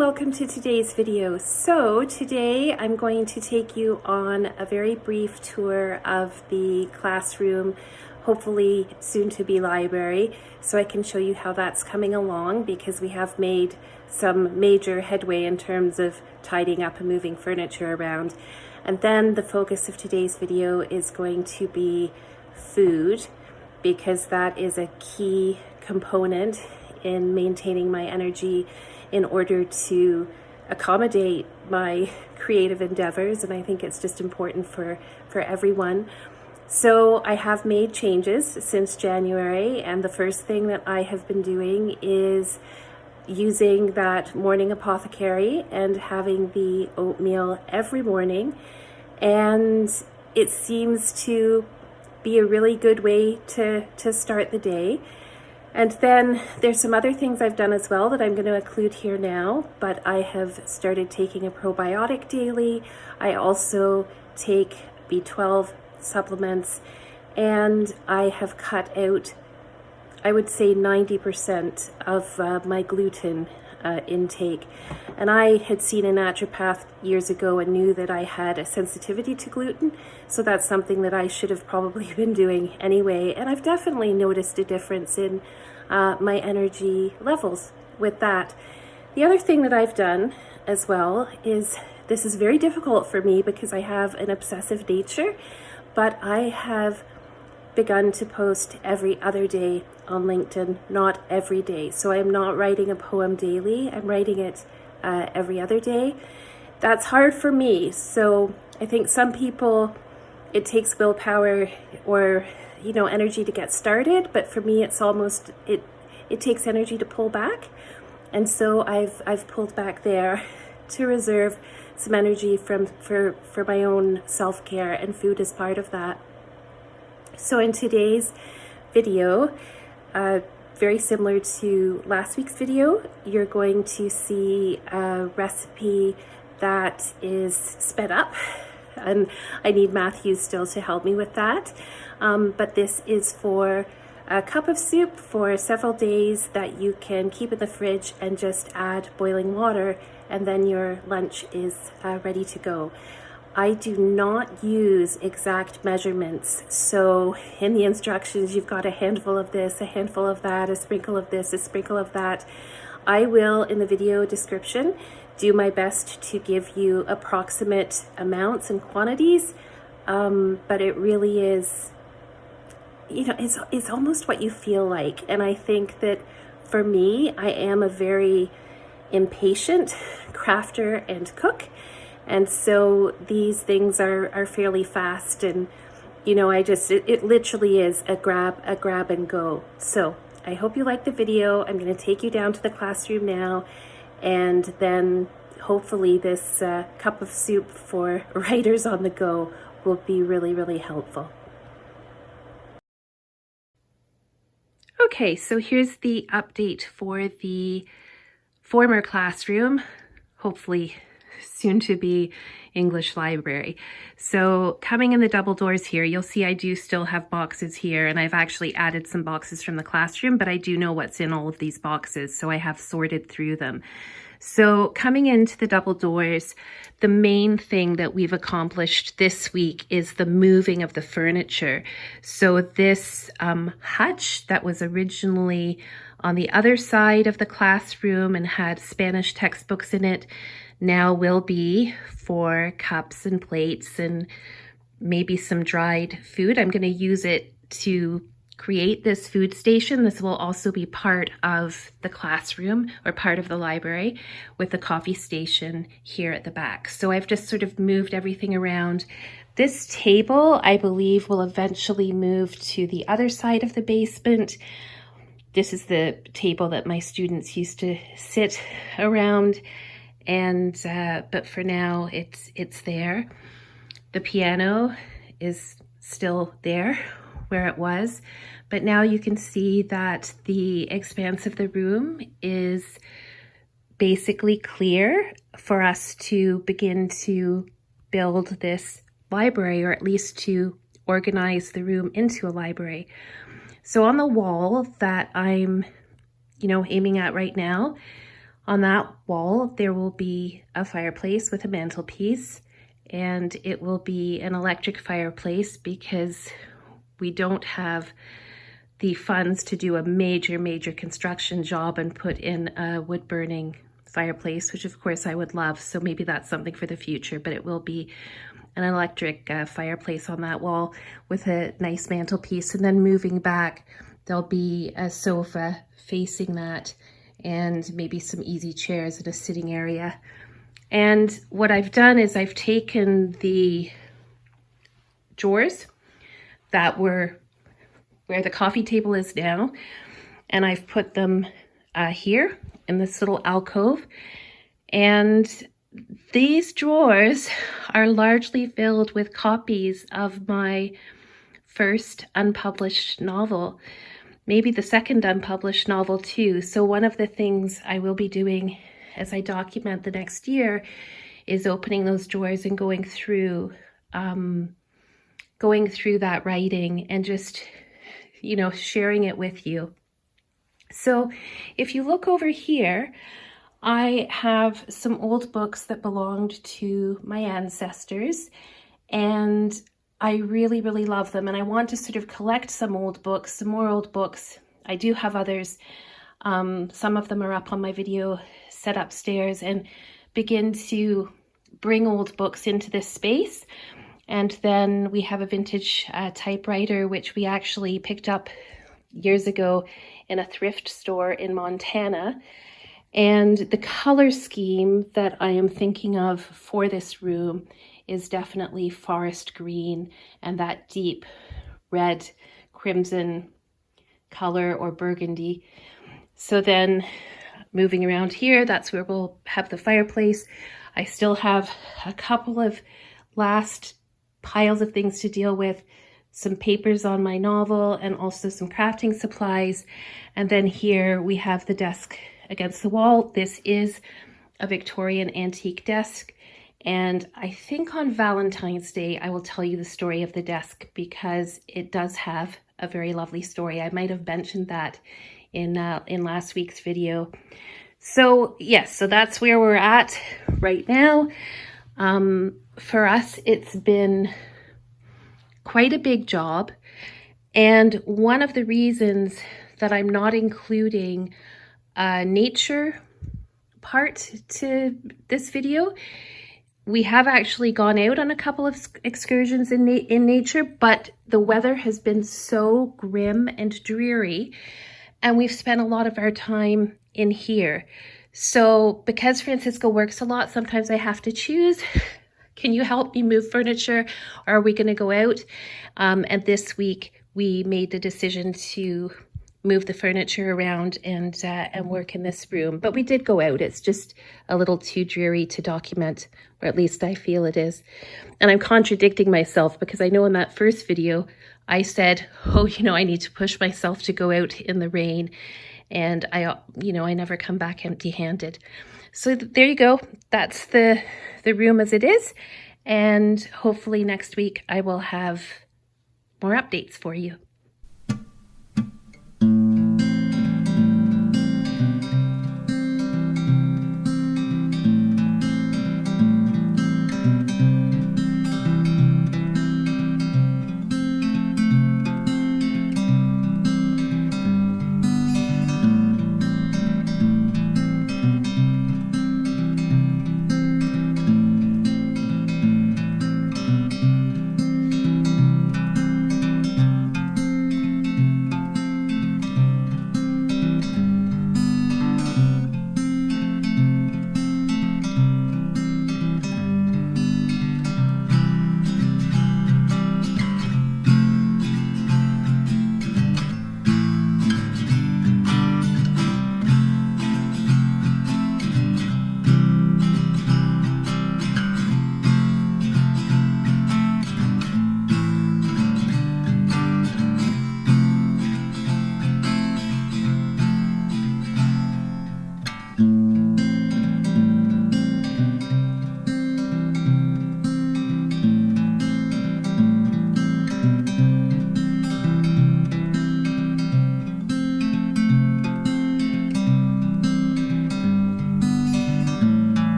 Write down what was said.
welcome to today's video. So today I'm going to take you on a very brief tour of the classroom, hopefully soon to be library, so I can show you how that's coming along, because we have made some major headway in terms of tidying up and moving furniture around. And then the focus of today's video is going to be food, because that is a key component in maintaining my energy in order to accommodate my creative endeavors, and I think it's just important for everyone. So I have made changes since January, and the first thing that I have been doing is using that morning apothecary and having the oatmeal every morning, and it seems to be a really good way to start the day. And then there's some other things I've done as well that I'm going to include here now, but I have started taking a probiotic daily. I also take B12 supplements, and I have cut out, I would say, 90% of my gluten intake. And I had seen a naturopath years ago and knew that I had a sensitivity to gluten, so that's something that I should have probably been doing anyway. And I've definitely noticed a difference in my energy levels with that. The other thing that I've done as well is, this is very difficult for me because I have an obsessive nature, but I have begun to post every other day on LinkedIn, not every day. So I'm not writing a poem daily, I'm writing it every other day. That's hard for me. So I think some people, it takes willpower or energy to get started, but for me it's almost, it takes energy to pull back. And so I've pulled back there to reserve some energy for my own self-care, and food is part of that. So in today's video, very similar to last week's video, you're going to see a recipe that is sped up, and I need Matthew still to help me with that. But this is for a cup of soup for several days that you can keep in the fridge and just add boiling water, and then your lunch is ready to go. I do not use exact measurements, so in the instructions you've got a handful of this, a handful of that, a sprinkle of this, a sprinkle of that. I will, in the video description, do my best to give you approximate amounts and quantities, but it really is, it's almost what you feel like. And I think that for me, I am a very impatient crafter and cook, and so these things are fairly fast, and it literally is a grab and go. So I hope you like the video. I'm going to take you down to the classroom now, and then hopefully this cup of soup for writers on the go will be really, really helpful. Okay, so here's the update for the former classroom, hopefully soon to be English library. So coming in the double doors here, you'll see I do still have boxes here, and I've actually added some boxes from the classroom, but I do know what's in all of these boxes, so I have sorted through them. So coming into the double doors, the main thing that we've accomplished this week is the moving of the furniture. So this hutch that was originally on the other side of the classroom and had Spanish textbooks in it now will be for cups and plates and maybe some dried food. I'm going to use it to create this food station. This will also be part of the classroom or part of the library, with the coffee station here at the back. So I've just sort of moved everything around. This table, I believe, will eventually move to the other side of the basement. This is the table that my students used to sit around, and but for now it's there. The piano is still there where it was, but now you can see that the expanse of the room is basically clear for us to begin to build this library, or at least to organize the room into a library. So on the wall that I'm, aiming at right now, On that wall, there will be a fireplace with a mantelpiece, and it will be an electric fireplace because we don't have the funds to do a major construction job and put in a wood burning fireplace, which of course I would love. So maybe that's something for the future, but it will be an electric fireplace on that wall with a nice mantelpiece. And then moving back, there'll be a sofa facing that and maybe some easy chairs in a sitting area. And what I've done is I've taken the drawers that were where the coffee table is now, and I've put them here in this little alcove. And these drawers are largely filled with copies of my first unpublished novel, maybe the second unpublished novel too. So one of the things I will be doing as I document the next year is opening those drawers and going through that writing and just, you know, sharing it with you. So if you look over here, I have some old books that belonged to my ancestors, and I really love them, and I want to sort of collect some old books, some more old books. I do have others. Some of them are up on my video set upstairs, and begin to bring old books into this space. And then we have a vintage typewriter, which we actually picked up years ago in a thrift store in Montana. And the color scheme that I am thinking of for this room is definitely forest green and that deep red, crimson color or burgundy. So then moving around here, that's where we'll have the fireplace. I still have a couple of last piles of things to deal with, some papers on my novel and also some crafting supplies. And then here we have the desk against the wall. This is a Victorian antique desk. And I think on Valentine's Day, I will tell you the story of the desk because it does have a very lovely story. I might have mentioned that in last week's video. So yes, so that's where we're at right now. For us, it's been quite a big job. And one of the reasons that I'm not including a nature part to this video, we have actually gone out on a couple of excursions in nature, but the weather has been so grim and dreary, and we've spent a lot of our time in here. So because Francisco works a lot, sometimes I have to choose, can you help me move furniture, or are we going to go out? And this week we made the decision to move the furniture around and work in this room. But we did go out. It's just a little too dreary to document, or at least I feel it is. And I'm contradicting myself because I know in that first video I said, oh, you know, I need to push myself to go out in the rain. And I never come back empty-handed. So there you go. That's the room as it is. And hopefully next week I will have more updates for you.